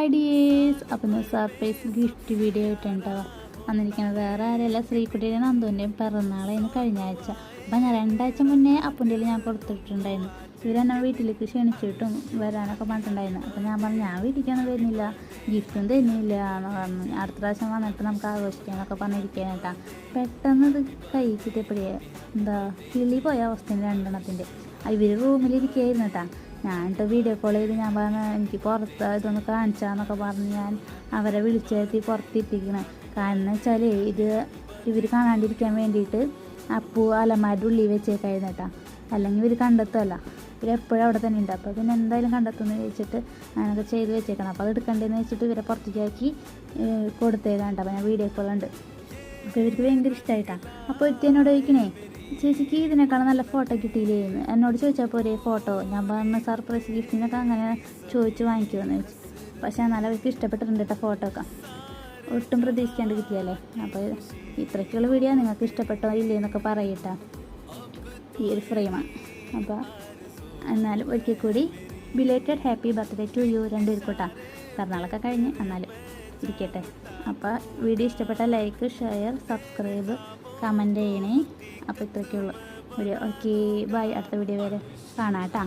Hi dears. അപ്പം surprise gift video ആയിട്ടുണ്ടാവുക വന്നിരിക്കുന്നത് വേറെ ആരെയല്ല, ശ്രീകുട്ടിയുടെയും നന്ദുവിൻ്റെയും പിറന്നാളായിരുന്നു കഴിഞ്ഞ ആഴ്ച. അപ്പം ഞാൻ 2 ആഴ്ച മുന്നേ അപ്പൻ്റെ ഞാൻ കൊടുത്തിട്ടുണ്ടായിരുന്നു. ഇവരെന്നെ വീട്ടിലേക്ക് ക്ഷണിച്ചിട്ടും വരാനൊക്കെ പറഞ്ഞിട്ടുണ്ടായിരുന്നു. അപ്പം ഞാൻ പറഞ്ഞു ഞാൻ വീട്ടിലേക്കൊന്നും വരുന്നില്ല, ഗിഫ്റ്റും തരുന്നില്ല എന്ന് പറഞ്ഞു. അടുത്ത പ്രാവശ്യം വന്നിട്ട് നമുക്ക് ആഘോഷിക്കാനൊക്കെ പറഞ്ഞിരിക്കാനായിട്ടാ. പെട്ടെന്ന് ഇത് കൈ കിട്ടിയപ്പോഴേ കിളി പോയ അവസ്ഥയാണ് രണ്ടെണ്ണത്തിൻ്റെ. ഇവർ റൂമിലിരിക്കുകയായിരുന്നു കേട്ടാ. ഞാനിട്ട് വീഡിയോ കോൾ ചെയ്ത് ഞാൻ പറഞ്ഞു എനിക്ക് പുറത്ത് ഇതൊന്ന് കാണിച്ചാന്നൊക്കെ പറഞ്ഞ് ഞാൻ അവരെ വിളിച്ചെത്തി പുറത്തിരിക്കണം. കാരണം എന്ന് വെച്ചാൽ ഇത് ഇവർ കാണാണ്ടിരിക്കാൻ വേണ്ടിയിട്ട് അപ്പു അലമാരുടെ ഉള്ളിൽ വെച്ചേക്കായിരുന്നു കേട്ടാ. അല്ലെങ്കിൽ ഇവർ കണ്ടെത്തുമല്ല, ഇവരെപ്പോഴും അവിടെ തന്നെ ഉണ്ട്. അപ്പോൾ പിന്നെ എന്തായാലും കണ്ടെത്തുമെന്ന് ചോദിച്ചിട്ട് അങ്ങനെയൊക്കെ ചെയ്ത് വെച്ചേക്കണം. അപ്പോൾ അത് എടുക്കണ്ടെന്ന് വെച്ചിട്ട് ഇവരെ പുറത്തേക്കാക്കി കൊടുത്തേക്കാണ്. അപ്പോൾ ഞാൻ വീഡിയോ കോൾ ഉണ്ട്. അപ്പോൾ ഇവർക്ക് ഭയങ്കര ഇഷ്ടമായിട്ടാണ്. അപ്പോൾ എന്നോട് ചോദിക്കണേ, ചേച്ചിക്ക് ഇതിനേക്കാളും നല്ല ഫോട്ടോ കിട്ടിയില്ലേന്ന് എന്നോട് ചോദിച്ചപ്പോൾ ഒരേ ഫോട്ടോ. ഞാൻ പറഞ്ഞ സർപ്രൈസ് ഗിഫ്റ്റിനൊക്കെ അങ്ങനെ ചോദിച്ച് വാങ്ങിക്കുമെന്ന് ചോദിച്ചു. പക്ഷേ എന്നാലും അവർക്ക് ഇഷ്ടപ്പെട്ടിട്ടുണ്ട് കേട്ടോ ഫോട്ടോ ഒക്കെ. ഒട്ടും പ്രതീക്ഷിക്കാണ്ട് കിട്ടിയല്ലേ. അപ്പോൾ ഇത്രയ്ക്കുള്ള വീഡിയോ നിങ്ങൾക്ക് ഇഷ്ടപ്പെട്ടോ ഇല്ലേന്നൊക്കെ പറയട്ടോ. ഈ ഒരു ഫ്രെയിമാണ്. അപ്പോൾ എന്നാലും ഒരിക്കൽ കൂടി belated happy birthday to you രണ്ടുപേർക്കോട്ടാ. പിറന്നാളൊക്കെ കഴിഞ്ഞ് എന്നാലും ഇരിക്കട്ടെ. അപ്പോൾ വീഡിയോ ഇഷ്ടപ്പെട്ടാൽ ലൈക്ക്, ഷെയർ, സബ്സ്ക്രൈബ്, കമൻറ്റ് ചെയ്യണേ. അപ്പോൾ ഇത്രയ്ക്കുള്ളൂ വീഡിയോ. Okay bye. അടുത്ത വീഡിയോ വരെ കാണാം കേട്ടോ.